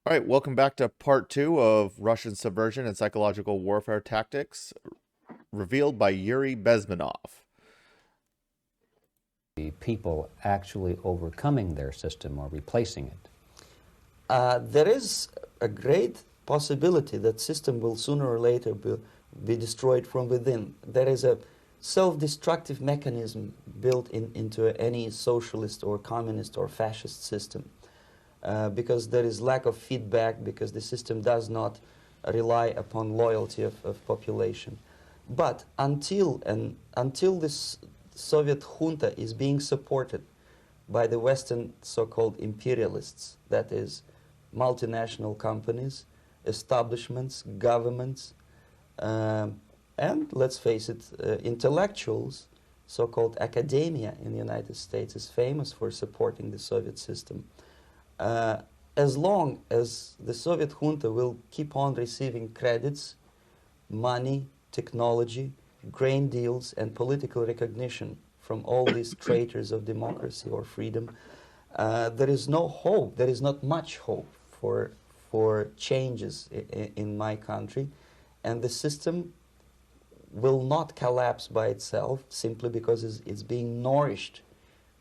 All right, welcome back to part two of Russian subversion and psychological warfare tactics, revealed by Yuri Bezminov. The people actually overcoming their system or replacing it? There is a great possibility that system will sooner or later be destroyed from within. There is a self-destructive mechanism built into any socialist or communist or fascist system. Because there is lack of feedback, because the system does not rely upon loyalty of population. But until this Soviet junta is being supported by the Western so-called imperialists, that is, multinational companies, establishments, governments, and let's face it, intellectuals, so-called academia in the United States is famous for supporting the Soviet system. As long as the Soviet junta will keep on receiving credits, money, technology, grain deals, and political recognition from all these traitors of democracy or freedom, there is no hope, there is not much hope for changes in my country, and the system will not collapse by itself simply because it's being nourished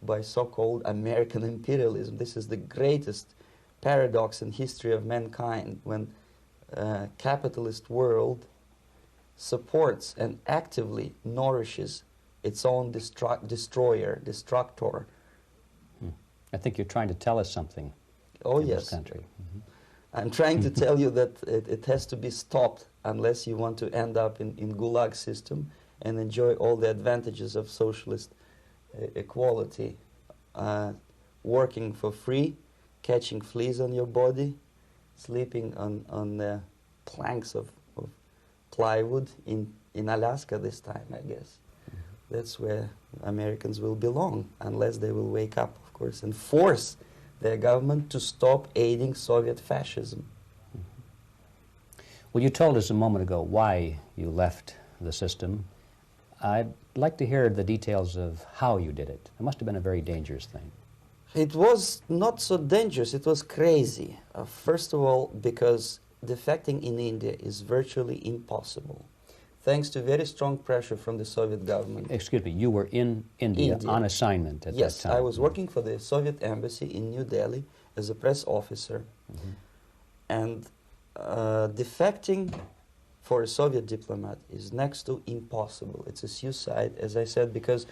by so-called American imperialism. This is the greatest paradox in history of mankind, when capitalist world supports and actively nourishes its own destructor. I think you're trying to tell us something in this country. I'm trying to tell you that it has to be stopped unless you want to end up in Gulag system and enjoy all the advantages of socialist equality, working for free, catching fleas on your body, sleeping on the planks of plywood in Alaska this time, I guess. That's where Americans will belong, unless they will wake up, of course, and force their government to stop aiding Soviet fascism. Well, you told us a moment ago why you left the system. I'd like to hear the details of how you did it. It must have been a very dangerous thing. It was not so dangerous, it was crazy. First of all, because defecting in India is virtually impossible, thanks to very strong pressure from the Soviet government. Excuse me, you were in India on assignment at that time? Yes, I was working for the Soviet embassy in New Delhi as a press officer. And defecting for a Soviet diplomat is next to impossible. It's a suicide, as I said, because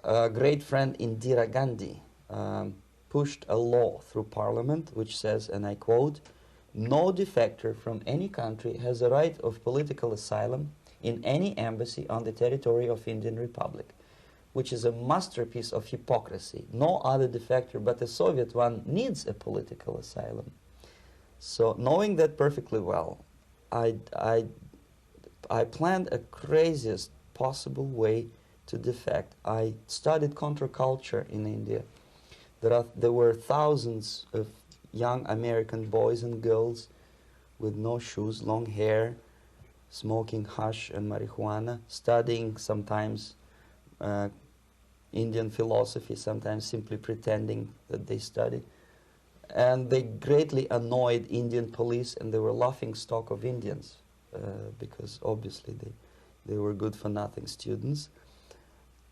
a great friend Indira Gandhi pushed a law through parliament which says, and I quote, "No defector from any country has a right of political asylum in any embassy on the territory of Indian Republic," which is a masterpiece of hypocrisy. No other defector but a Soviet one needs a political asylum. So knowing that perfectly well, I planned a craziest possible way to defect. I studied counterculture in India. There were thousands of young American boys and girls with no shoes, long hair, smoking hash and marijuana, studying sometimes Indian philosophy, sometimes simply pretending that they study. And they greatly annoyed Indian police, and they were laughing stock of Indians because obviously they were good-for-nothing students.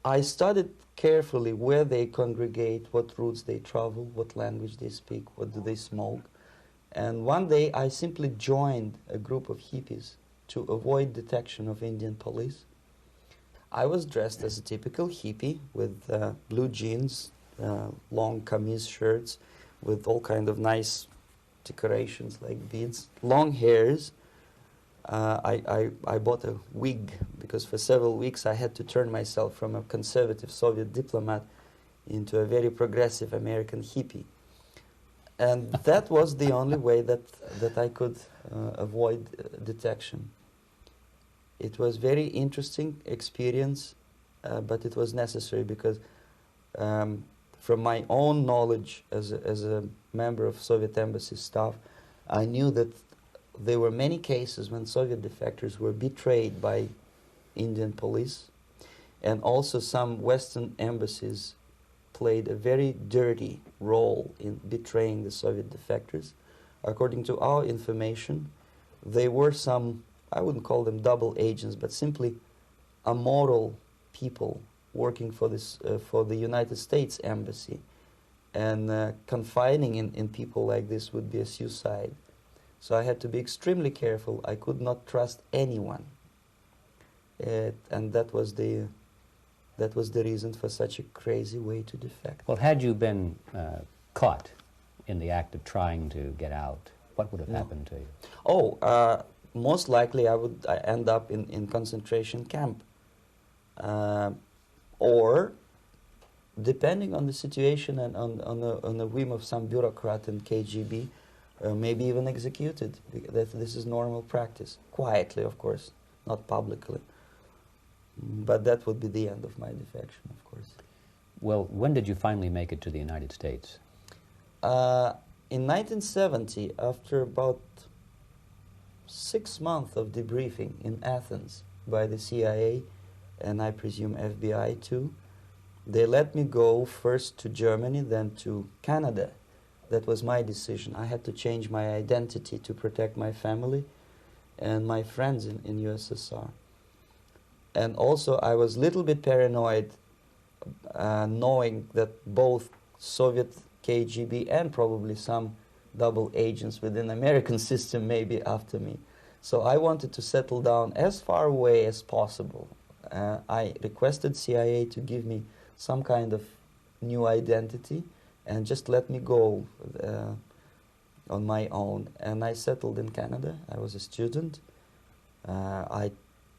I studied carefully where they congregate, what routes they travel, what language they speak, what do they smoke. And one day I simply joined a group of hippies to avoid detection of Indian police. I was dressed as a typical hippie with blue jeans, long kameez shirts, with all kind of nice decorations like beads, long hairs. I bought a wig because for several weeks I had to turn myself from a conservative Soviet diplomat into a very progressive American hippie. And that was the only way that I could avoid detection. It was very interesting experience, but it was necessary because from my own knowledge as a member of Soviet embassy staff, I knew that there were many cases when Soviet defectors were betrayed by Indian police, and also some Western embassies played a very dirty role in betraying the Soviet defectors. according to our information, they were some, I wouldn't call them double agents, but simply amoral people working for this for the United States Embassy, and confiding in people like this would be a suicide. So I had to be extremely careful. I could not trust anyone, and that was the reason for such a crazy way to defect. Well, had you been caught in the act of trying to get out, what would have happened to you? Oh, most likely I would end up in concentration camp, or depending on the situation and on the whim of some bureaucrat in KGB, maybe even executed. This is normal practice, quietly, of course, not publicly. But that would be the end of my defection, of course. Well, when did you finally make it to the United States? In 1970, after about 6 months of debriefing in Athens by the CIA, and I presume FBI too, they let me go first to Germany, then to Canada. That was my decision. I had to change my identity to protect my family and my friends in USSR. And also I was a little bit paranoid, knowing that both Soviet KGB and probably some double agents within the American system may be after me. So I wanted to settle down as far away as possible. I requested CIA to give me some kind of new identity and just let me go on my own. And I settled in Canada. I was a student. I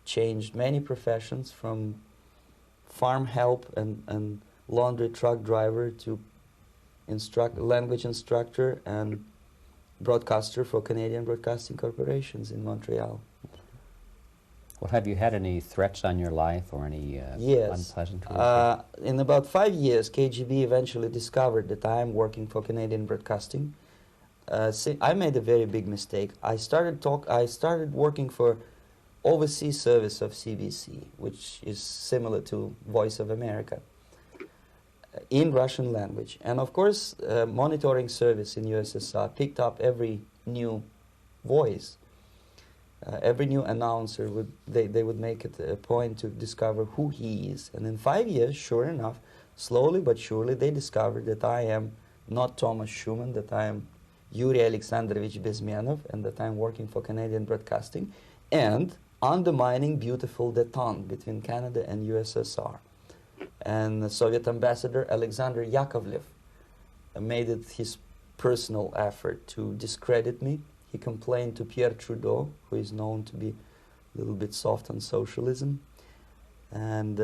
changed many professions, from farm help and laundry truck driver to language instructor and broadcaster for Canadian Broadcasting Corporations in Montreal. Well, have you had any threats on your life or any Yes. unpleasant? In about 5 years, KGB eventually discovered that I am working for Canadian Broadcasting. I made a very big mistake. I started working for overseas service of CBC, which is similar to Voice of America, in Russian language. And of course, monitoring service in USSR picked up every new voice. Every new announcer, they would make it a point to discover who he is. And in 5 years, sure enough, slowly but surely, they discovered that I am not Thomas Schumann, that I am Yuri Alexandrovich Bezminov, and that I am working for Canadian Broadcasting, and undermining beautiful détente between Canada and USSR. And the Soviet ambassador Alexander Yakovlev made it his personal effort to discredit me. He complained to Pierre Trudeau, who is known to be a little bit soft on socialism. And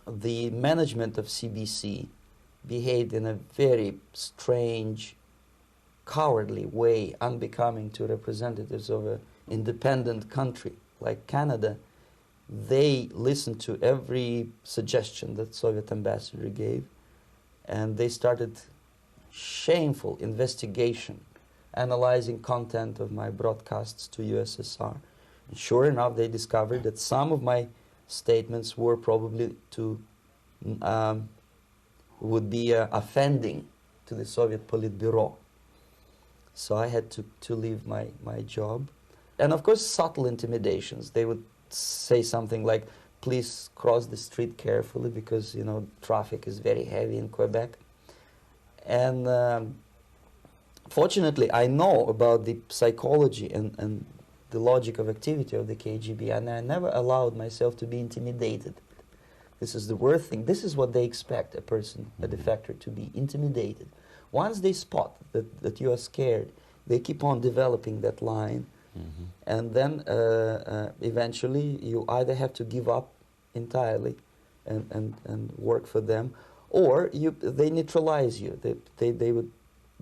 the management of CBC behaved in a very strange, cowardly way, unbecoming to representatives of an independent country like Canada. They listened to every suggestion that Soviet ambassador gave, and they started shameful investigation, analyzing content of my broadcasts to USSR. And sure enough, they discovered that some of my statements were probably would be offending to the Soviet Politburo. So I had to leave my job. And of course, subtle intimidations. They would say something like, please cross the street carefully because, you know, traffic is very heavy in Quebec. And fortunately, I know about the psychology and the logic of activity of the KGB, and I never allowed myself to be intimidated. This is the worst thing. This is what they expect a person, a defector, to be intimidated. Once they spot that you are scared, they keep on developing that line. Mm-hmm. And then eventually you either have to give up entirely and work for them, or they neutralize you. They would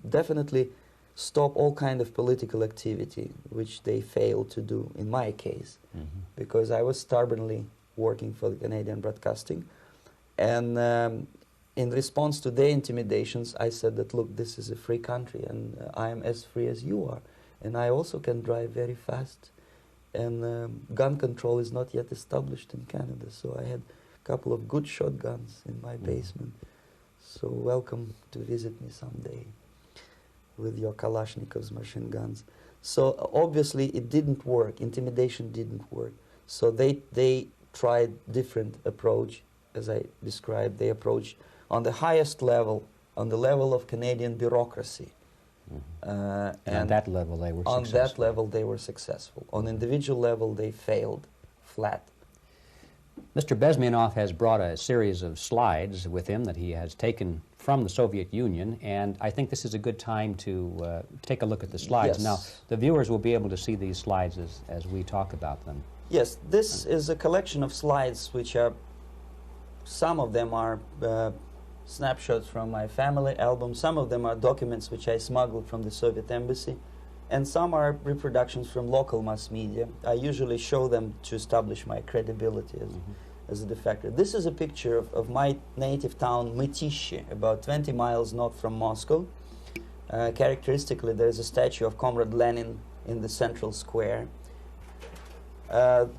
definitely stop all kind of political activity, which they failed to do in my case, because I was stubbornly working for the Canadian Broadcasting. And in response to their intimidations, I said that, look, this is a free country, and I am as free as you are. And I also can drive very fast. And gun control is not yet established in Canada, so I had a couple of good shotguns in my basement. So welcome to visit me someday. with your Kalashnikovs machine guns. So obviously it didn't work. Intimidation didn't work. So they tried different approach, as I described. They approached on the highest level, on the level of Canadian bureaucracy. And on that level they were on successful. that level they were successful. On individual level they failed flat. Mr. Bezminov has brought a series of slides with him that he has taken from the Soviet Union, and I think this is a good time to take a look at the slides. Yes. Now, the viewers will be able to see these slides as we talk about them. Yes, this is a collection of slides which are, some of them are snapshots from my family album, some of them are documents which I smuggled from the Soviet embassy, and some are reproductions from local mass media. I usually show them to establish my credibility as a defector. This is a picture of my native town, Mytishi, about 20 miles north from Moscow. Characteristically, there is a statue of Comrade Lenin in the central square.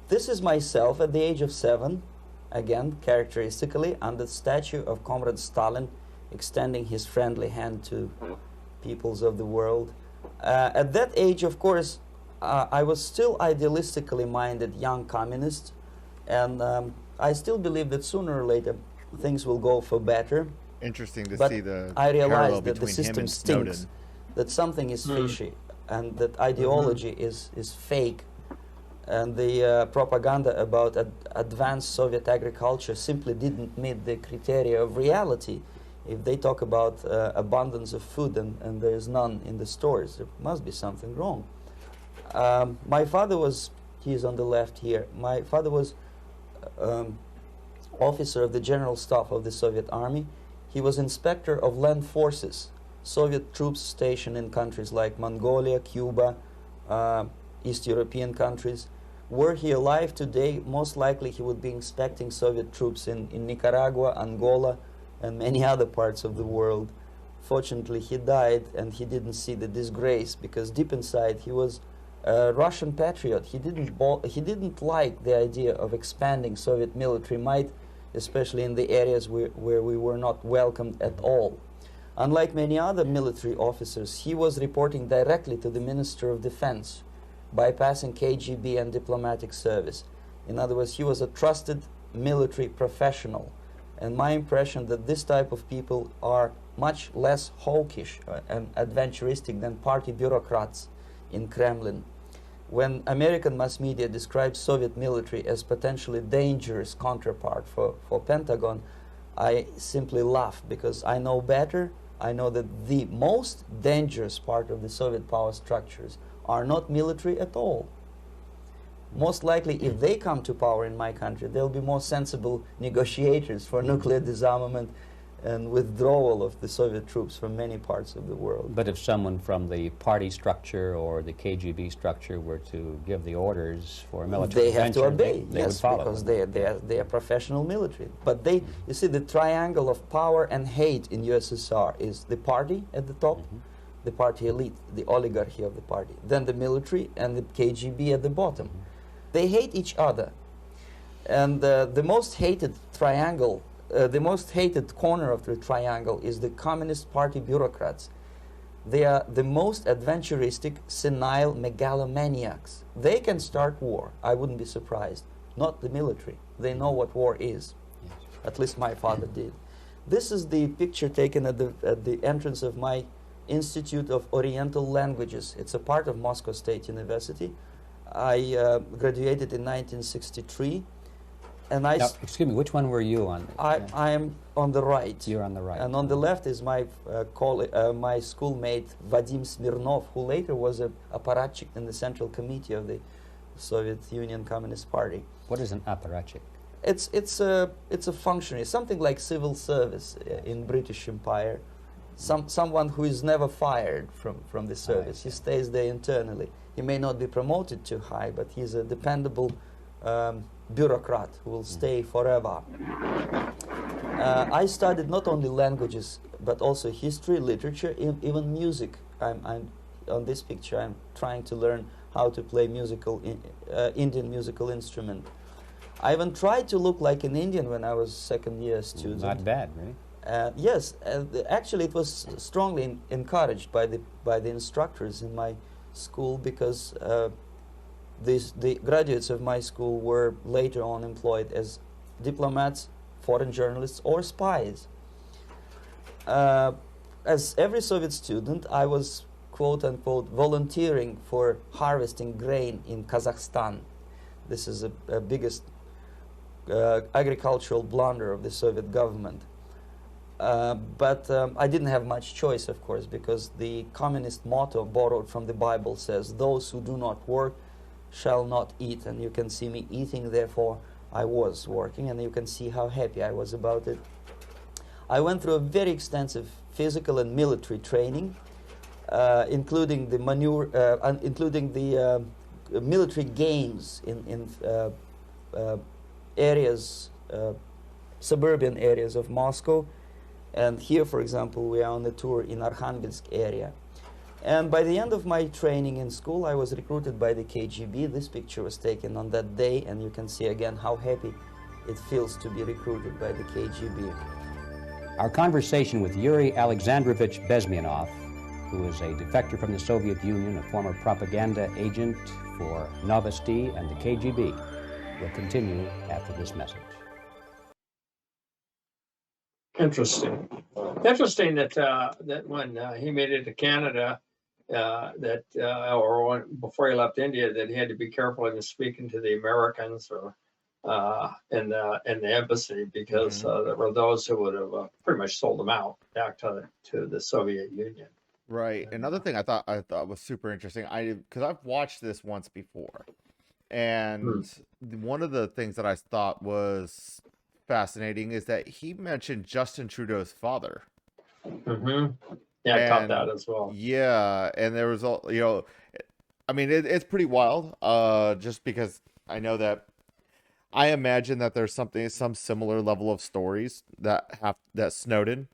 This is myself at the age of 7, again, characteristically, under the statue of Comrade Stalin, extending his friendly hand to peoples of the world. At that age, of course, I was still idealistically minded young communist, and I still believe that sooner or later things will go for better. Interesting to But see the I parallel realized that the between him system and Snowden. stinks, that something is fishy, and that ideology is fake, and the propaganda about advanced Soviet agriculture simply didn't meet the criteria of reality. If they talk about abundance of food and there is none in the stores, there must be something wrong. My father was, he is on the left here, my father was officer of the General Staff of the Soviet Army. He was inspector of land forces, Soviet troops stationed in countries like Mongolia, Cuba, East European countries. Were he alive today, most likely he would be inspecting Soviet troops in Nicaragua, Angola, and many other parts of the world. Fortunately, he died and he didn't see the disgrace, because deep inside he was a Russian patriot. He didn't like the idea of expanding Soviet military might, especially in the areas where we were not welcomed at all. Unlike many other military officers, he was reporting directly to the Minister of Defense, bypassing KGB and diplomatic service. In other words, he was a trusted military professional. And my impression that this type of people are much less hawkish and adventuristic than party bureaucrats in Kremlin. When American mass media describes Soviet military as potentially dangerous counterpart for Pentagon, I simply laugh, because I know better. I know that the most dangerous part of the Soviet power structures are not military at all. Most likely, if they come to power in my country, they'll be more sensible negotiators for nuclear disarmament and withdrawal of the Soviet troops from many parts of the world. But if someone from the party structure or the KGB structure were to give the orders for a military They have to obey, they would yes, follow because them. they are professional military. But they, you see, the triangle of power and hate in USSR is the party at the top, the party elite, the oligarchy of the party, then the military and the KGB at the bottom. They hate each other. And the most hated triangle, the most hated corner of the triangle is the Communist Party bureaucrats. They are the most adventuristic, senile megalomaniacs. They can start war, I wouldn't be surprised. Not the military. They know what war is. Yes. At least my father did. This is the picture taken at the entrance of my Institute of Oriental Languages. It's a part of Moscow State University. I graduated in 1963, and Now, excuse me, which one were you on? I am on the right. You're on the right. And on the left is my my schoolmate Vadim Smirnov, who later was a apparatchik in the Central Committee of the Soviet Union Communist Party. What is an apparatchik? It's a functionary, something like civil service in British Empire. Someone who is never fired from the service. He stays there internally. He may not be promoted too high, but he's a dependable bureaucrat who will stay forever. I studied not only languages, but also history, literature, even music. I'm on this picture, I'm trying to learn how to play Indian musical instrument. I even tried to look like an Indian when I was second-year student. Not bad, right? Yes, actually, it was strongly encouraged by the instructors in my school, because the graduates of my school were later on employed as diplomats, foreign journalists, or spies. As every Soviet student, I was quote unquote volunteering for harvesting grain in Kazakhstan. This is a biggest agricultural blunder of the Soviet government. But I didn't have much choice, of course, because the communist motto borrowed from the Bible says, "Those who do not work shall not eat." And you can see me eating, therefore I was working, and you can see how happy I was about it. I went through a very extensive physical and military training, including the military games in areas, suburban areas of Moscow. And here, for example, we are on a tour in Arkhangelsk area. And by the end of my training in school, I was recruited by the KGB. This picture was taken on that day, and you can see again how happy it feels to be recruited by the KGB. Our conversation with Yuri Alexandrovich Bezminov, who is a defector from the Soviet Union, a former propaganda agent for Novosti and the KGB, will continue after this message. Interesting. Interesting that that when he made it to Canada, before he left India, that he had to be careful in speaking to the Americans or in the embassy, because there were those who would have pretty much sold him out back to the Soviet Union. Right. Another thing I thought was super interesting, because I've watched this once before, and one of the things that I thought was fascinating is that he mentioned Justin Trudeau's father. Yeah, I caught that as well. Yeah, and there was I mean, it's pretty wild. Just because I know that, I imagine that there's some similar level of stories that Snowden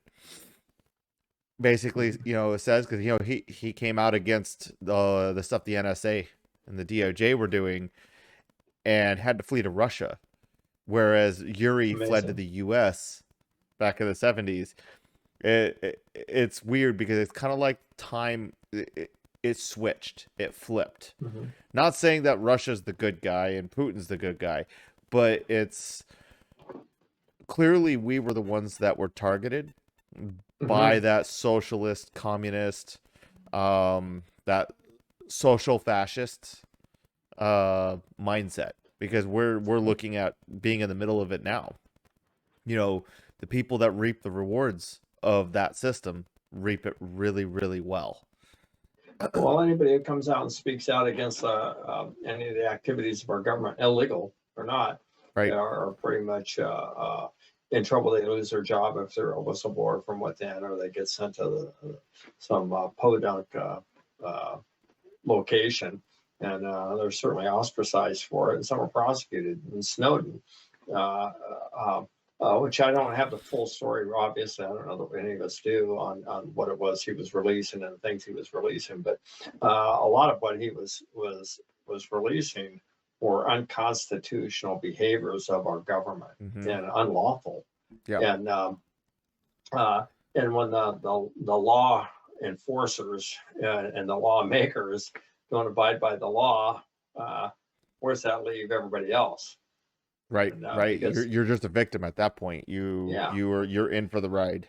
basically, says, because he came out against the stuff the NSA and the DOJ were doing, and had to flee to Russia, whereas Yuri fled to the U.S. back in the 70s. It's weird because it's kind of like time. It switched. It flipped. Not saying that Russia's the good guy and Putin's the good guy, but it's clearly we were the ones that were targeted by that socialist, communist, that social fascist mindset, because we're looking at being in the middle of it now. The people that reap the rewards of that system reap it really, really well. Well, anybody who comes out and speaks out against any of the activities of our government, illegal or not, right, are pretty much in trouble. They lose their job if they're a whistleblower from within, or they get sent to some podunk location, and they're certainly ostracized for it, and some are prosecuted. And Snowden, which I don't have the full story, obviously, I don't know that any of us do, on what it was he was releasing and the things he was releasing, but a lot of what he was releasing were unconstitutional behaviors of our government, and unlawful. And when the law enforcers and the lawmakers don't abide by the law, where's that leave everybody else? Right, right. You're just a victim at that point. You're in for the ride.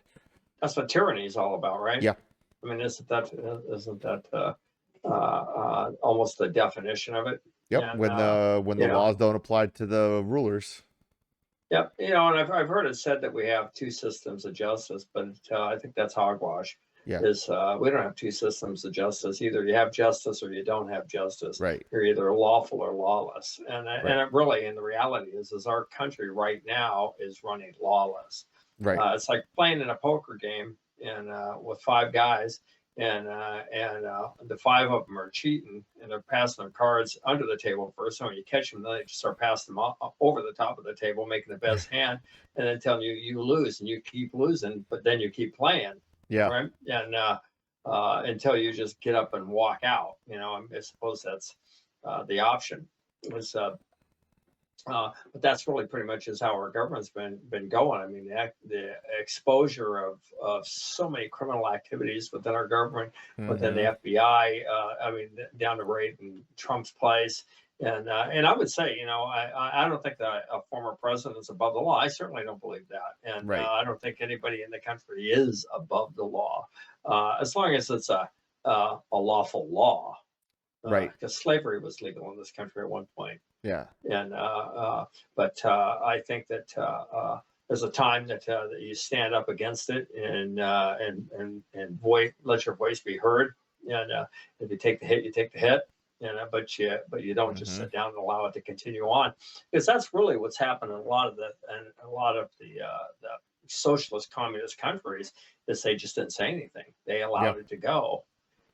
That's what tyranny is all about, right? Yeah. I mean, isn't that almost the definition of it? Yep. And, when the laws don't apply to the rulers. Yep. And I've heard it said that we have two systems of justice, but I think that's hogwash. Yeah. We don't have two systems of justice. Either you have justice or you don't have justice. Right. You're either lawful or lawless. And it really, and the reality is our country right now is running lawless. Right. It's like playing in a poker game and with five guys, and the five of them are cheating, and they're passing their cards under the table first. So when you catch them, then they just start passing them over the top of the table, making the best hand, and then telling you lose, and you keep losing, but then you keep playing. Yeah. Right. And until you just get up and walk out, I suppose that's the option. But that's really pretty much is how our government's been going. I mean, the exposure of so many criminal activities within our government, within the FBI. I mean, down the raid in Trump's place, and I would say, I don't think that a former president is above the law. I certainly don't believe that, and Right. I don't think anybody in the country is above the law, as long as it's a lawful law. Right. Because slavery was legal in this country at one point. Yeah. And but I think that there's a time that you stand up against it and let your voice be heard. And if you take the hit, you take the hit. And but you don't just sit down and allow it to continue on, because that's really what's happened in a lot of the socialist communist countries, is they just didn't say anything. They allowed it to go.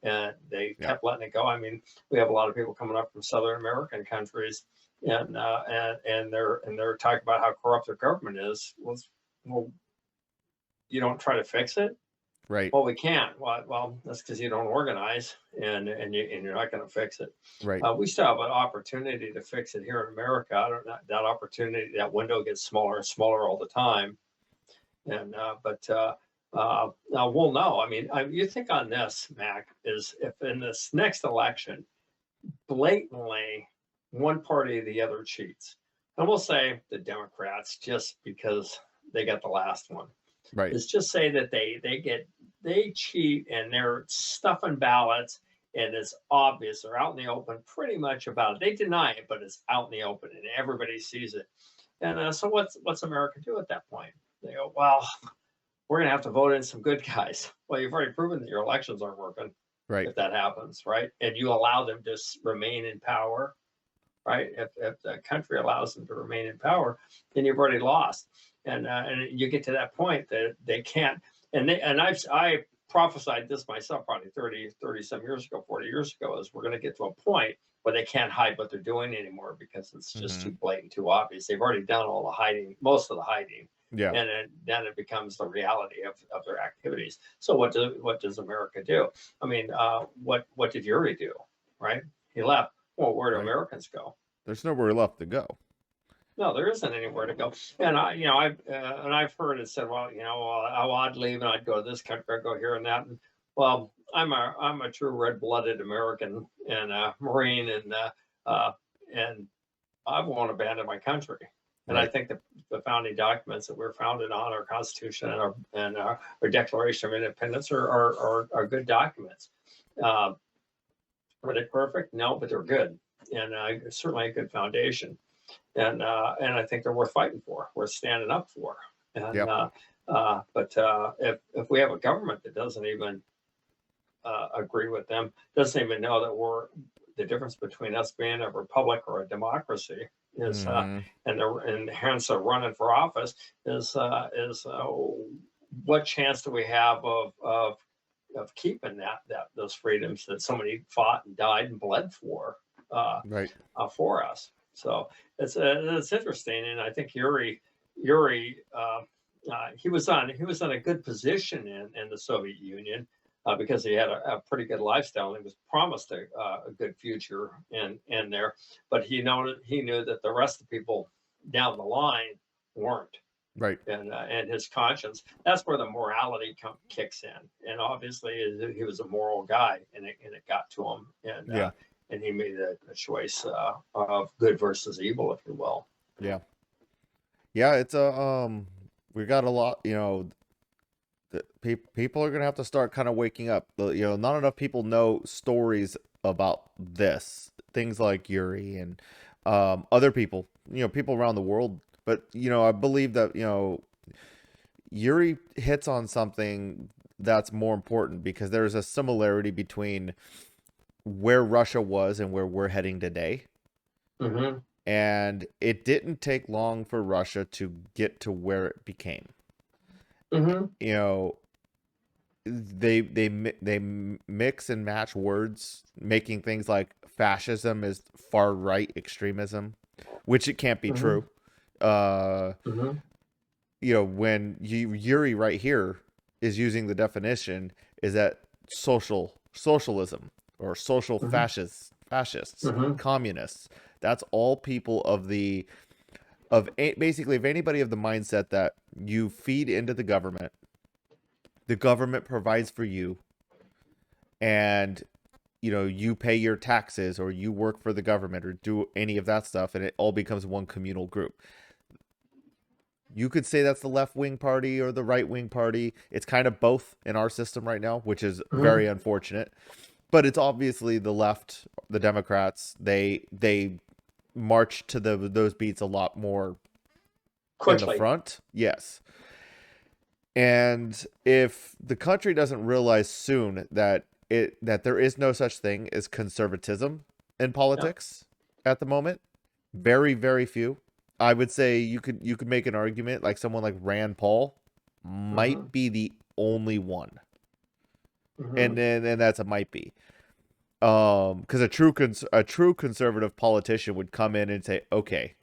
And they kept letting it go. I mean, we have a lot of people coming up from Southern American countries, and they're talking about how corrupt their government is. Well, you don't try to fix it. Right. Well, we can't. Well, that's because you don't organize, and you're not going to fix it. Right. We still have an opportunity to fix it here in America. I don't know, that opportunity, that window gets smaller and smaller all the time, and now we'll know. I mean, you think on this, Mac, is if in this next election, blatantly one party or the other cheats, and we'll say the Democrats, just because they got the last one, Right. is just say that they cheat and they're stuffing ballots, and it's obvious, they're out in the open pretty much about it. They deny it, but it's out in the open and everybody sees it. And so what's America do at that point? They go, well, we're going to have to vote in some good guys. Well, you've already proven that your elections aren't working. Right. If that happens, right? And you allow them to remain in power, right? If the country allows them to remain in power, then you've already lost. And you get to that point that they can't. And I prophesied this myself probably 30 some years ago, 40 years ago, is we're going to get to a point where they can't hide what they're doing anymore, because it's just too blatant, too obvious. They've already done all the hiding, most of the hiding. Yeah. And then it becomes the reality of their activities. So what does America do? I mean, what did Yuri do? Right? He left. Well, where do Americans go? There's nowhere left to go. No, there isn't anywhere to go. And I've heard it said, well, I'd leave and I'd go to this country, I'd go here and that. And well, I'm a true red-blooded American and Marine, and I won't abandon my country. And I think the founding documents that we're founded on, our Constitution and our Declaration of Independence, are good documents. Are they perfect? No, but they're good, and certainly a good foundation. And I think they're worth fighting for, worth standing up for. And but if we have a government that doesn't even agree with them, doesn't even know that the difference between us being a republic or a democracy is, and hence running for office is what chance do we have of keeping those freedoms that somebody fought and died and bled for, for us. So it's interesting, and I think Yuri he was in a good position in the Soviet Union, because he had a pretty good lifestyle, and he was promised a good future in there. But he knew that the rest of the people down the line weren't. Right. And his conscience, that's where the morality kicks in. And obviously he was a moral guy, and it got to him. And he made a choice of good versus evil, if you will. Yeah. Yeah, it's we got a lot, people are going to have to start kind of waking up. Not enough people know stories about this. Things like Yuri and other people, people around the world. But, I believe that, Yuri hits on something that's more important, because there's a similarity between where Russia was and where we're heading today. Mm-hmm. And it didn't take long for Russia to get to where it became. Mm-hmm. They mix and match words, making things like fascism is far right extremism, which it can't be true. When Yuri right here is using the definition, is that socialism or social fascists, communists. That's all people of the basically of anybody of the mindset that you feed into the government provides for you, and you pay your taxes or you work for the government or do any of that stuff, and it all becomes one communal group. You could say that's the left-wing party or the right-wing party. It's kind of both in our system right now, which is very unfortunate. But it's obviously the left, the Democrats. They march to those beats a lot more quickly in the front. Yes. And if the country doesn't realize soon that there is no such thing as conservatism in politics at the moment, very, very few. I would say you could make an argument like someone like Rand Paul might be the only one, and that's a might be, because a true conservative politician would come in and say, okay,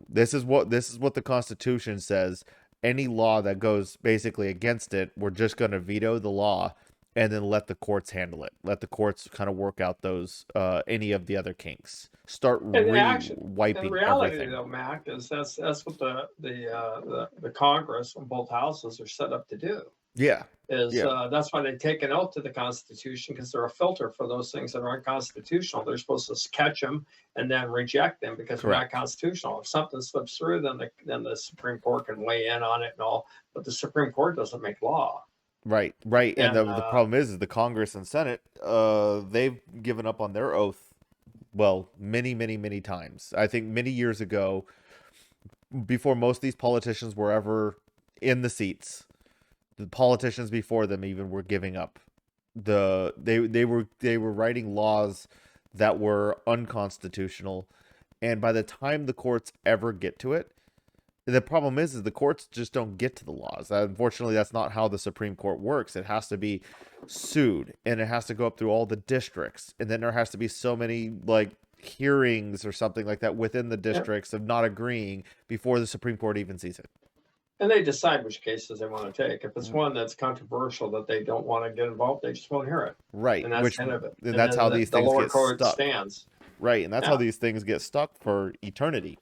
this is what the Constitution says. Any law that goes basically against it, we're just going to veto the law and then let the courts handle it. Let the courts kind of work out those any of the other kinks. Start wiping reality, everything. though, Mac, is that's what the Congress and both houses are set up to do. That's why they take an oath to the Constitution, because they're a filter for those things that are unconstitutional. They're supposed to catch them and then reject them because they're not constitutional. If something slips through, then the Supreme Court can weigh in on it and all. But the Supreme Court doesn't make law. Right. And the problem is the Congress and Senate, they've given up on their oath, well, many, many, many times. I think many years ago, before most of these politicians were ever in the seats, the politicians before them even were giving up. They were writing laws that were unconstitutional, and by the time the courts ever get to it, the problem is the courts just don't get to the laws. Unfortunately, that's not how the Supreme Court works. It has to be sued, and it has to go up through all the districts, and then there has to be so many hearings or something like that within the districts of not agreeing before the Supreme Court even sees it. And they decide which cases they want to take. If it's one that's controversial that they don't want to get involved, they just won't hear it. Right. And that's the end of it. And that's how these things get stuck. Stands. Right. And that's how these things get stuck for eternity,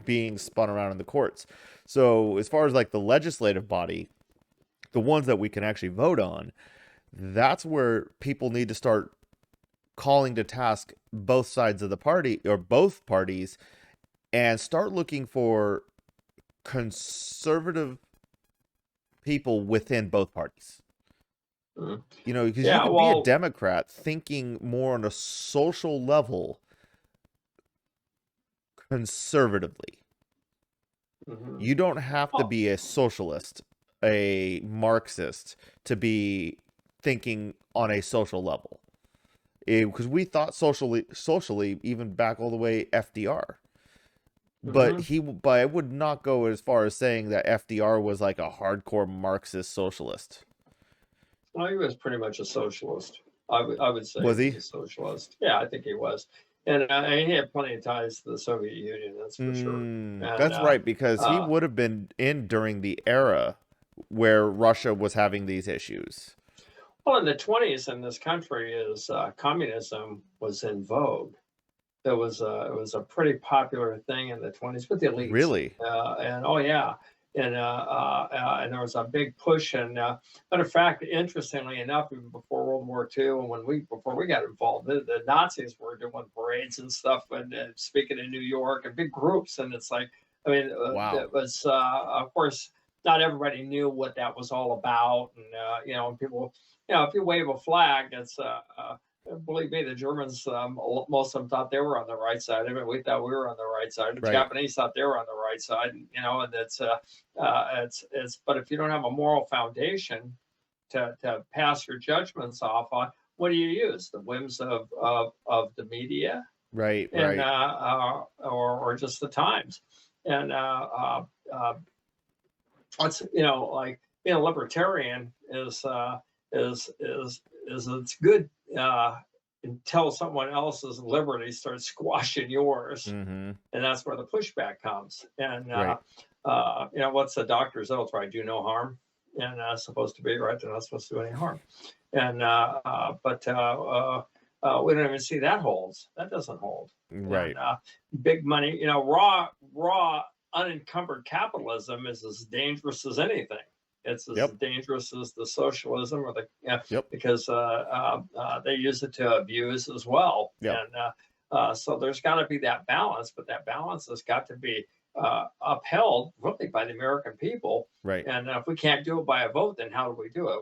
being spun around in the courts. So as far as the legislative body, the ones that we can actually vote on, that's where people need to start calling to task both sides of the party or both parties and start looking for conservative people within both parties. Because you can be a Democrat thinking more on a social level conservatively. You don't have to be a socialist, a Marxist, to be thinking on a social level. Because we thought socially even back all the way FDR. But I would not go as far as saying that FDR was a hardcore Marxist socialist. Well, he was pretty much a socialist. I would say. Was he a socialist? Yeah, I think he was. And he had plenty of ties to the Soviet Union, that's for sure. And, that's right, because he would have been in during the era where Russia was having these issues. Well, in the 1920s in this country, communism was in vogue. It was a pretty popular thing in the 1920s with the elites. Really? And there was a big push. And matter of fact, interestingly enough, even before World War II, and before we got involved, the Nazis were doing parades and stuff, and speaking in New York and big groups. And it's wow. It was of course not everybody knew what that was all about, and people, if you wave a flag, it's believe me, the Germans, most of them thought they were on the right side of it. We thought we were on the right side. The Japanese thought they were on the right side. And that's but if you don't have a moral foundation to pass your judgments off on, what do you use? The whims of the media, right? And or just the times. And what's being a libertarian is it's good until someone else's liberty starts squashing yours, and that's where the pushback comes. And what's the doctor's oath, right? Do no harm, and supposed to be right. They're not supposed to do any harm. And we don't even see that holds. That doesn't hold. Right. And big money, you know, raw unencumbered capitalism is as dangerous as anything. It's as Yep. dangerous as the socialism or the Yep. because they use it to abuse as well. Yep. And so there's got to be that balance, but that balance has got to be upheld really by the American people. Right. And if we can't do it by a vote, then how do we do it?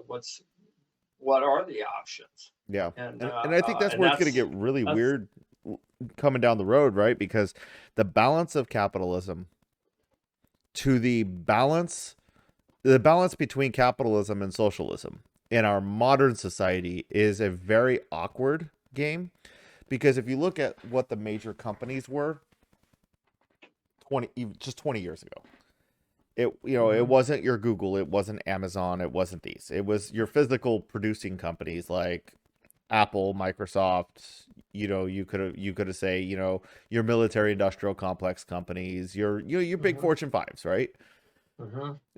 What are the options? Yeah. And I think that's where it's going to get really weird coming down the road, right? Because the balance of capitalism to the balance between capitalism and socialism in our modern society is a very awkward game. Because if you look at what the major companies were 20 years ago, it wasn't your Google, it wasn't Amazon, it wasn't these. It was your physical producing companies like Apple, Microsoft, you could have say, your military industrial complex companies, your big Fortune 5s, right?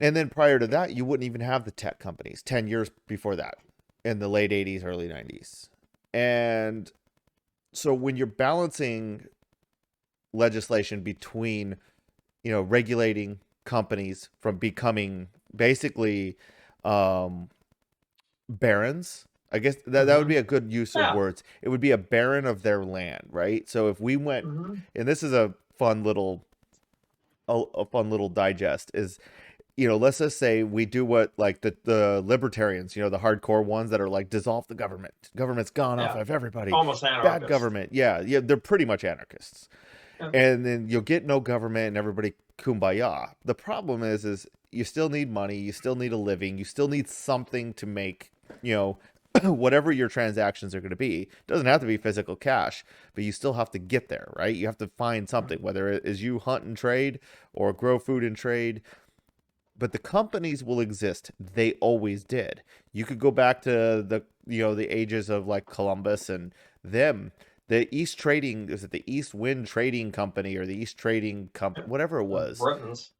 And then prior to that, you wouldn't even have the tech companies 10 years before that, in the late 80s, early 90s. And so when you're balancing legislation between, regulating companies from becoming basically barons, I guess that would be a good use of words. It would be a baron of their land, right? So if we went, and this is a fun little digest, is, let's just say we do what like the libertarians, the hardcore ones that are like, dissolve the government's gone off of everybody, almost anarchist. Bad government. Yeah, they're pretty much anarchists. And then you'll get no government and everybody kumbaya. The problem is you still need money, you still need a living, you still need something to make, whatever your transactions are going to be. It doesn't have to be physical cash, but you still have to get there, right? You have to find something, whether it is you hunt and trade or grow food and trade. But the companies will exist. They always did. You could go back to the ages of like Columbus and them. The East Trading, is it the East Wind Trading Company or the East Trading Company, whatever it was. Britons.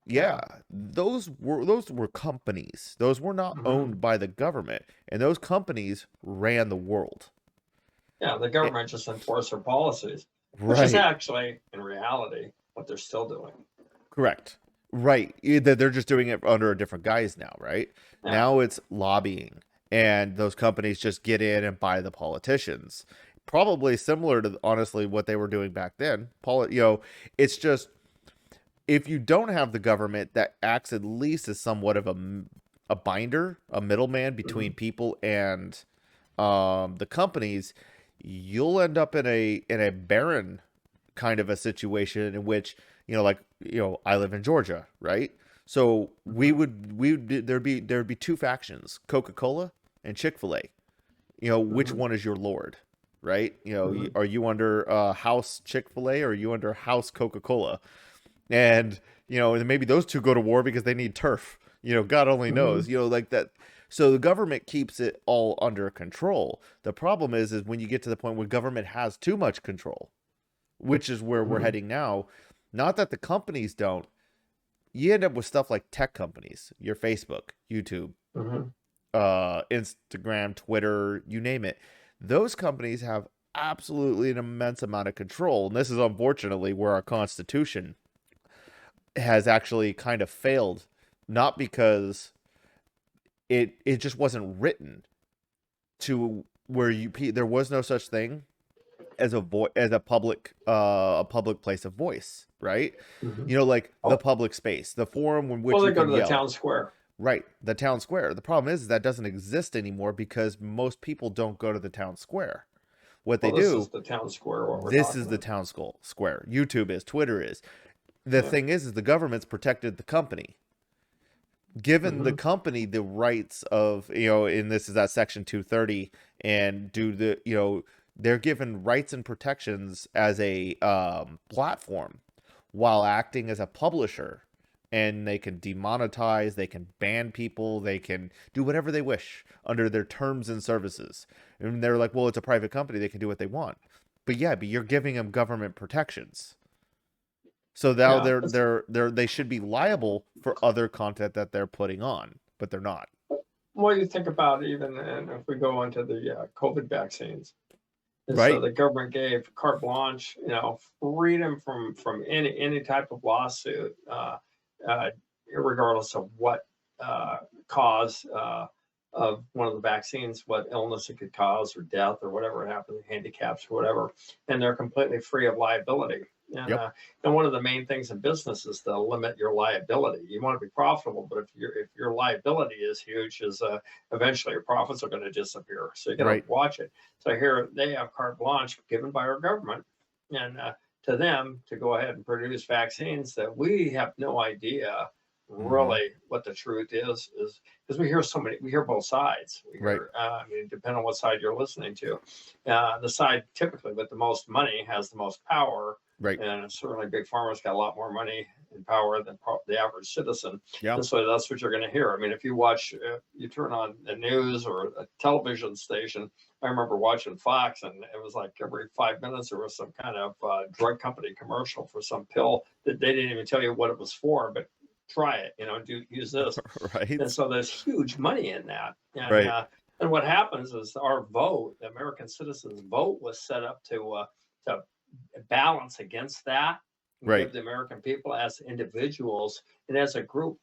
Yeah, those were companies. Those were not owned by the government, and those companies ran the world. Yeah, the government just enforced their policies, which is actually, in reality, what they're still doing. Correct. Right. They're just doing it under a different guise now, right? Yeah. Now it's lobbying, and those companies just get in and buy the politicians. Probably similar to, honestly, what they were doing back then. It's just, if you don't have the government that acts at least as somewhat of a binder, a middleman between people and the companies, you'll end up in a barren kind of a situation in which, I live in Georgia, right? So there'd be two factions, Coca-Cola and Chick-fil-A. Which one is your lord, right? Are you under House Chick-fil-A or are you under House Coca-Cola? And, and maybe those two go to war because they need turf. God only knows, like that. So the government keeps it all under control. The problem is when you get to the point where government has too much control, which is where we're heading now. Not that the companies don't. You end up with stuff like tech companies, your Facebook, YouTube, Instagram, Twitter, you name it. Those companies have absolutely an immense amount of control. And this is unfortunately where our Constitution has actually kind of failed, not because it just wasn't written to where there was no such thing as a public place of voice, right? Like the public space, the forum in which they you go can to yell. The town square. Right, the town square. The problem is that doesn't exist anymore because most people don't go to the town square. What they do. This is the town square. This is the town square. YouTube is, Twitter is. The thing is the government's protected the company. Given the company the rights of, and this is at Section 230, and they're given rights and protections as a platform while acting as a publisher. And they can demonetize, they can ban people, they can do whatever they wish under their terms and services. And they're like, well, it's a private company, they can do what they want. But you're giving them government protections. So now they should be liable for other content that they're putting on, but they're not. What do you think about even, and if we go into the COVID vaccines, And so Right. the government gave carte blanche, freedom from any type of lawsuit, regardless of what cause of one of the vaccines, what illness it could cause or death or whatever it happened, handicaps or whatever, and they're completely free of liability. And Yep. and one of the main things in business is to limit your liability. You want to be profitable, but if your liability is huge, eventually your profits are going to disappear. So you got to Right. watch it. So here they have carte blanche given by our government, and to them to go ahead and produce vaccines that we have no idea really what the truth is because we hear both sides. We hear, I mean, depending on what side you're listening to, the side typically with the most money has the most power. Right. And certainly big pharma's got a lot more money and power than the average citizen. Yeah. And so that's what you're going to hear. I mean, if you watch, you turn on the news or a television station, I remember watching Fox, and it was like every 5 minutes there was some kind of drug company commercial for some pill that they didn't even tell you what it was for, but try it, use this. Right. And so there's huge money in that. And, Right. And what happens is our vote, the American citizens' vote, was set up to balance against that, and Right. give the American people as individuals and as a group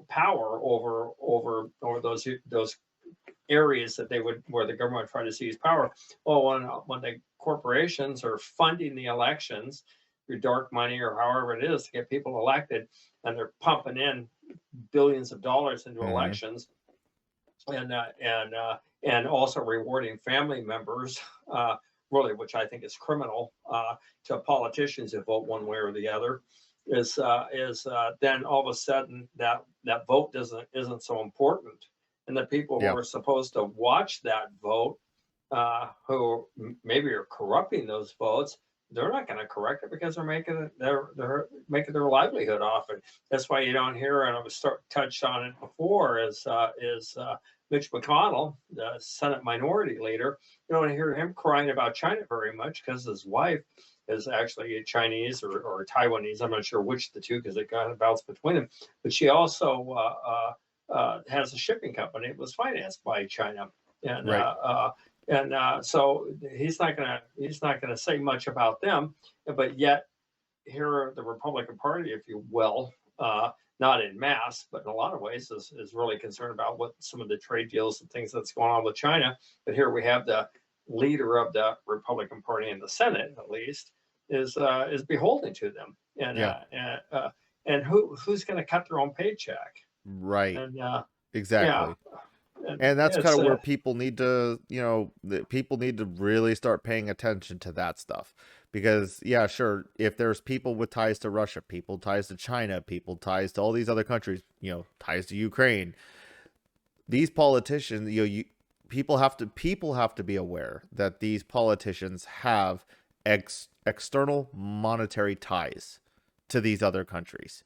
power over those areas that where the government would try to seize power. Well, when the corporations are funding the elections, your dark money or however it is to get people elected, and they're pumping in billions of dollars into elections, and also rewarding family members, really, which I think is criminal, to politicians who vote one way or the other, is then all of a sudden that vote isn't so important, and the people who are supposed to watch that vote, who maybe are corrupting those votes, they're not going to correct it because they're making their livelihood off it. That's why you don't hear, and I was touched on it before, is Mitch McConnell, the Senate Minority Leader. You don't hear him crying about China very much because his wife is actually Chinese or Taiwanese. I'm not sure which of the two because it kind of bounced between them. But she also has a shipping company. It was financed by China, and so he's not gonna say much about them. But yet, here the Republican Party, if you will, not in mass, but in a lot of ways, is really concerned about what some of the trade deals and things that's going on with China. But here we have the leader of the Republican Party in the Senate, at least, is beholden to them, and who's going to cut their own paycheck? Right. And exactly. And that's kind of where people need to, people need to really start paying attention to that stuff. Because, yeah, sure, if there's people with ties to Russia, people ties to China, people ties to all these other countries, ties to Ukraine, these politicians, people have to be aware that these politicians have external monetary ties to these other countries.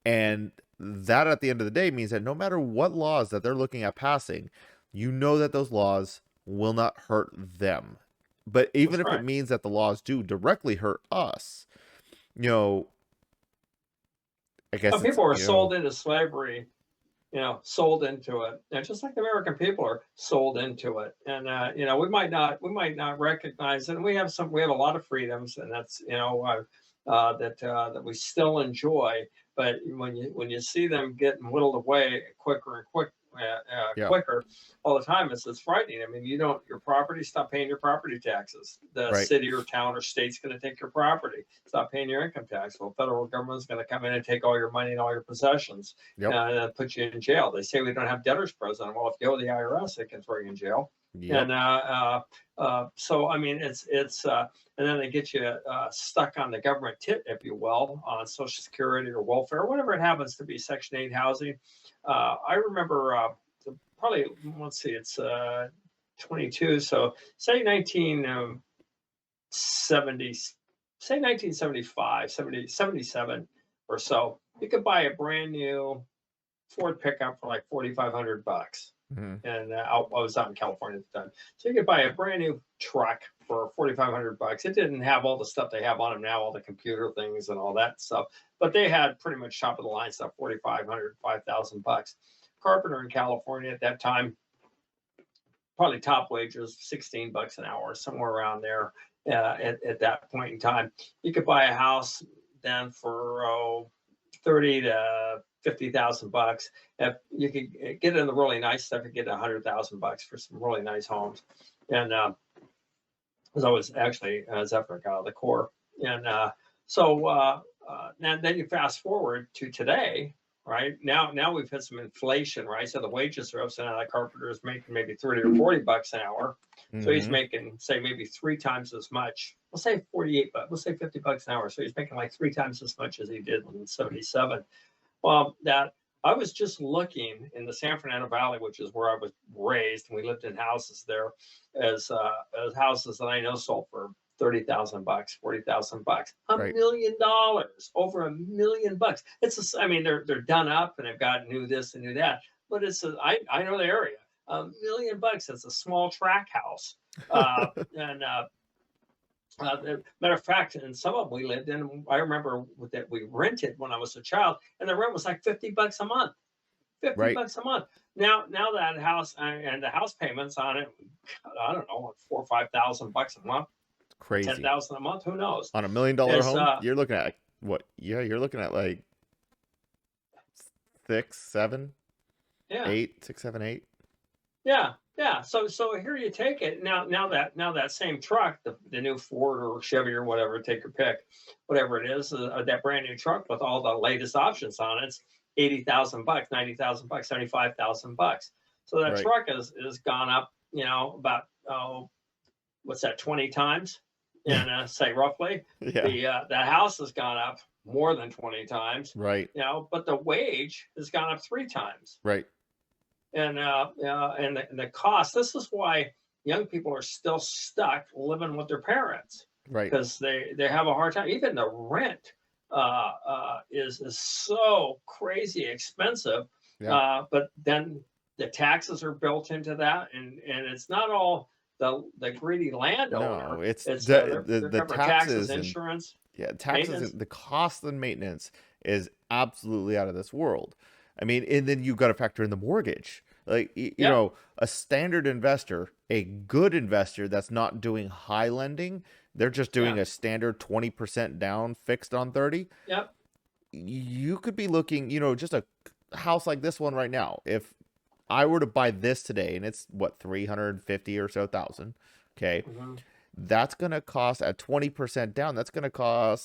And that at the end of the day means that no matter what laws that they're looking at passing, that those laws will not hurt them. But even if it means that the laws do directly hurt us, I guess people are sold into slavery, sold into it, and just like the American people are sold into it. And we might not recognize it. And we have a lot of freedoms, and that's that we still enjoy. But when you see them getting whittled away quicker and quicker all the time, it's frightening. I mean, your property, stop paying your property taxes. The city or town or state's going to take your property. Stop paying your income tax. Well, federal government's going to come in and take all your money and all your possessions, and put you in jail. They say we don't have debtors prison. Well, if you owe the IRS, they can throw you in jail. And so I mean, it's and then they get you stuck on the government tit, if you will, on Social Security or welfare, whatever it happens to be, Section 8 housing. I remember probably, let's see, it's 22. So say 1975, 77 or so, you could buy a brand new Ford pickup for like $4,500. And I was out in California at the time, so you could buy a brand new truck for $4,500. It didn't have all the stuff they have on them now, all the computer things and all that stuff, but they had pretty much top of the line stuff, $4,500, $5,000. Carpenter in California at that time probably top wage was $16 an hour, somewhere around there. At that point in time, you could buy a house then for 30 to 50,000 bucks. If you could get in the really nice stuff, you get 100,000 bucks for some really nice homes. And because I was actually Zephyr out of the Corps, and then you fast forward to today. Right now we've had some inflation, right? So the wages are up. So now the carpenter is making maybe 30 or 40 bucks an hour. So he's making, say, maybe 3 times as much. We'll say 48, but we'll say 50 bucks an hour. So he's making like 3 times as much as he did in 77. Well, that I was just looking in the San Fernando Valley, which is where I was raised, and we lived in houses there, as houses that I know sold for 30,000 bucks, 40,000 bucks, $1 million, over $1 million. I mean, they're done up and they've got new this and new that, but I know the area. $1 million. It's a small track house. Matter of fact, in some of them we lived in, I remember that we rented when I was a child, and the rent was like $50 a month. $50 a month. Now that house and the house payments on it, I don't know, $4,000 or $5,000 a month. Crazy. 10,000 a month. Who knows? On $1 million home, you're looking at what? Yeah, you're looking at like 6, 7, 8, 6, 7, 8. Yeah. So here you take it. Now that same truck, the new Ford or Chevy or whatever, take your pick, whatever it is, that brand new truck with all the latest options on it's $80,000, $90,000, $75,000. So that truck has gone up, about what's that, 20 times? And say roughly, the house has gone up more than 20 times, right? But the wage has gone up 3 times, right? And the cost. This is why young people are still stuck living with their parents, right? Because they have a hard time. Even the rent is so crazy expensive, but then the taxes are built into that, and it's not all the greedy landowner. No, it's the taxes, insurance. Taxes, and the cost and maintenance is absolutely out of this world. I mean, and then you've got to factor in the mortgage. Like, you know, a standard investor, a good investor that's not doing high lending, they're just doing a standard 20% down fixed on 30. Yep. You could be looking, just a house like this one right now. If I were to buy this today, and it's what, 350 or so thousand, okay, that's gonna cost at 20% down. That's gonna cost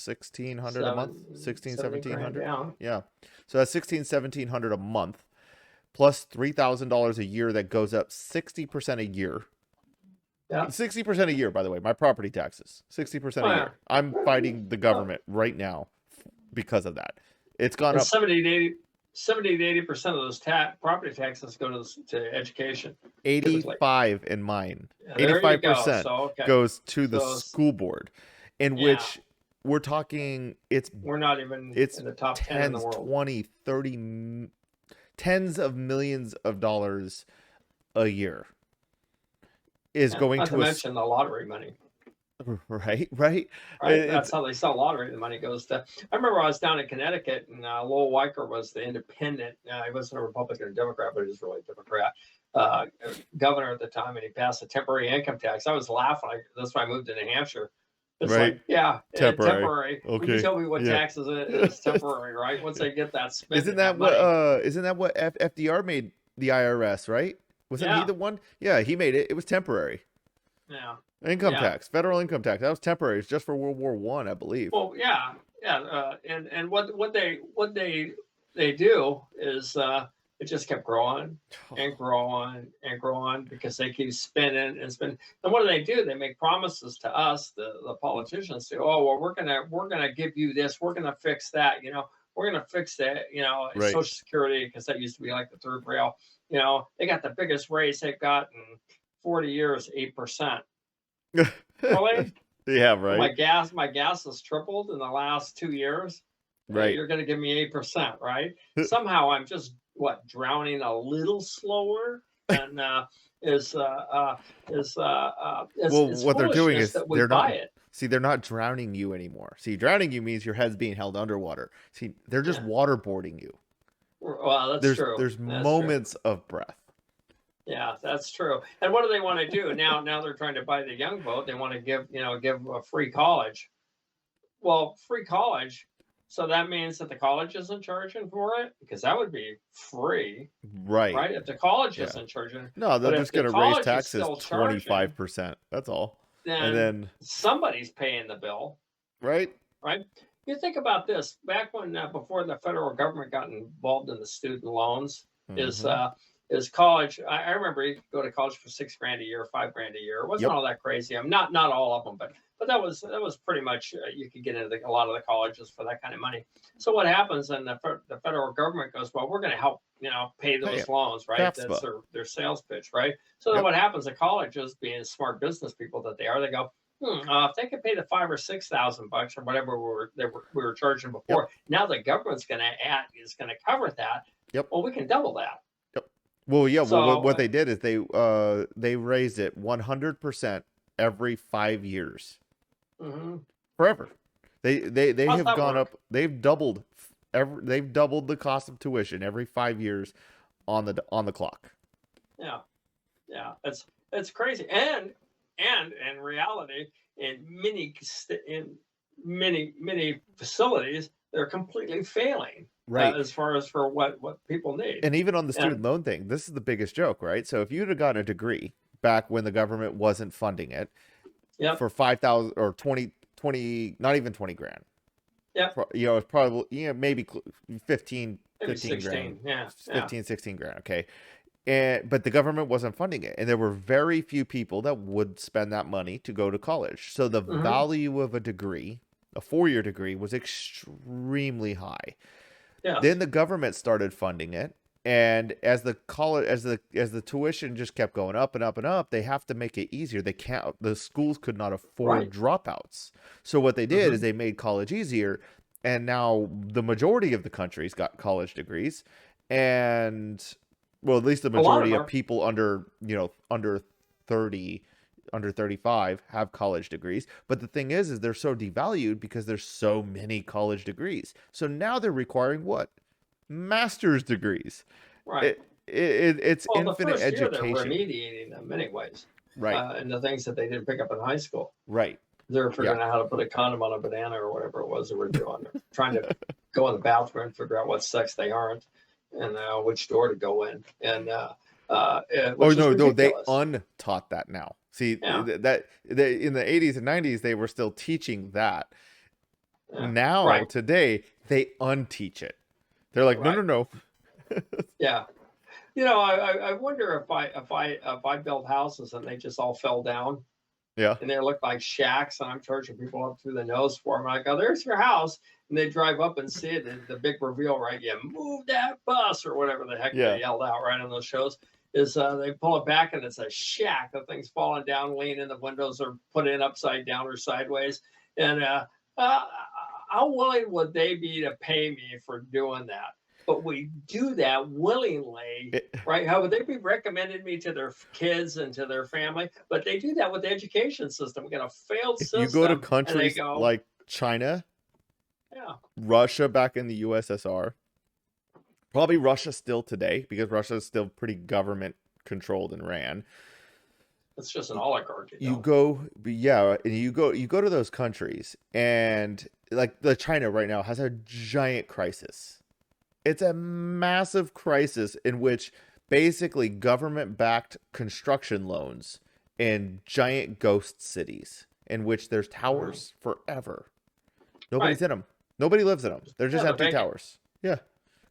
$1,600 a month, $1,700. Yeah, so that's $1,700 a month, plus $3,000 a year. That goes up 60% a year. Yeah, 60% a year. By the way, my property taxes 60% a year. I'm fighting the government right now because of that. It's gone up 70 to 80% of those property taxes go to education. 85 in mine. 85% goes to the school board, in which we're talking. We're not even in the top 10 in the world. 20, 30, tens of millions of dollars a year is going to mention the lottery money. Right. That's how they sell lottery. The money goes to. I remember I was down in Connecticut, and Lowell Weicker was the independent. He wasn't a Republican or Democrat, but he was really a Democrat governor at the time, and he passed a temporary income tax. I was laughing. That's why I moved to New Hampshire. It's like, temporary. Okay. You tell me what taxes it is temporary, right? Once they get that spent. Isn't that what FDR made the IRS, right? Wasn't he the one? Yeah, he made it. It was temporary. Yeah. Income tax, federal income tax. That was temporary. It's just for World War I believe. Well, and what they do is it just kept growing and growing and growing because they keep spending and spending. And what do? They make promises to us, the politicians, say, "Oh, well, we're gonna give you this. We're gonna fix that. We're gonna fix that. Social Security, because that used to be like the third rail. They got the biggest raise they've got in 40 years, 8%." Really? Yeah, right. My gas has tripled in the last 2 years. Right. You're going to give me 8%, right? Somehow I'm just drowning a little slower, and what they're doing is they're not drowning you anymore. See, drowning you means your head's being held underwater. See, they're just waterboarding you. Well, that's true. There's moments of breath. Yeah, that's true. And what do they want to do now? Now they're trying to buy the young vote. They want to give a free college. Well, free college. So that means that the college isn't charging for it, because that would be free, Right. right? If the college Yeah. isn't charging, No, they're but if just the going to raise college is taxes still charging, 25%. That's all. And then then, somebody's paying the bill, right? right? You think about this. Back when before the federal government got involved in the student loans, Mhm. is college. I remember you could go to college for $6,000 a year, $5,000 a year. It wasn't Yep. all that crazy. I'm not all of them, but that was pretty much you could get into a lot of the colleges for that kind of money. So what happens? And the federal government goes, well, we're going to help pay those it. loans, right? That's FAFSA. their sales pitch, right? So then Yep. what happens? The colleges, being smart business people that they are, they go, if they could pay the $5,000 or $6,000 or whatever we were charging before, now the government's going to cover that. Yep. Well, we can double that. Yep. Well, yeah. So, Well, what they did is they raised it 100% every 5 years, forever. They How's have that gone work? up. They've doubled the cost of tuition every 5 years on the clock. Yeah, yeah, it's crazy, and in reality, in many facilities, they're completely failing, Right. as far as for what people need. And even on the student And loan thing, this is the biggest joke, right? So if you'd have gotten a degree back when the government wasn't funding it yep, for 5,000 or 20, not even 20 grand, yep, it's probably, maybe 15, maybe 15 16, grand, yeah, 15, 16 grand. Okay. But the government wasn't funding it. And there were very few people that would spend that money to go to college. So the value of a degree, a 4-year degree, was extremely high. yeah, Then the government started funding it, and as the tuition just kept going up and up and up, they have to make it easier. The schools could not afford right, dropouts. So what they did is they made college easier, and now the majority of the country's got college degrees, and well, at least the a lot of majority of them. people under 30, under 35 have college degrees. But the thing is they're so devalued because there's so many college degrees. So now they're requiring what? Master's degrees. Right. It's Well, the infinite first year they're education. remediating them anyways, Right. and the things that they didn't pick up in high school. Right. They're figuring Yeah. out how to put a condom on a banana or whatever it was they were doing. They're trying to go in the bathroom and figure out what sex they aren't, and which door to go in, and Oh which is no, they ridiculous. untaught that now. See, Yeah. in the 80s and 90s they were still teaching that. Yeah. Now Right. today they unteach it. They're like, no, Right. no, no. Yeah. I wonder if I build houses and they just all fell down Yeah. and they look like shacks and I'm charging people up through the nose for them. I go, there's your house. And they drive up and see it. And the big reveal, right? You move that bus or whatever the heck Yeah. they yelled out right on those shows. Is they pull it back and it's a shack. The thing's falling down, leaning. The windows are put in upside down or sideways. And how willing would they be to pay me for doing that? But we do that willingly, right? How would they be recommending me to their kids and to their family? But they do that with the education system. We got a failed If system. you go to and they countries go, like China, yeah, Russia back in the USSR, probably Russia still today, because Russia is still pretty government controlled and ran. it's just an oligarchy. You though. go, yeah, and you go to those countries, and like the China right now has a giant crisis. It's a massive crisis in which basically government-backed construction loans in giant ghost cities in which there's towers forever. Nobody's in them. Nobody lives in them. They're just Yeah, empty they're vacant. towers. Yeah.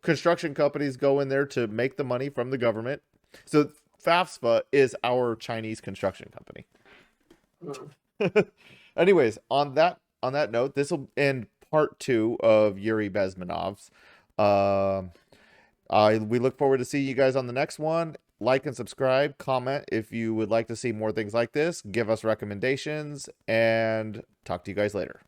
Construction companies go in there to make the money from the government. So FAFSA is our Chinese construction company. Anyways, on that note, this will end part 2 of Yuri Bezminov's. We look forward to seeing you guys on the next one. Like and subscribe, comment if you would like to see more things like this, give us recommendations, and talk to you guys later.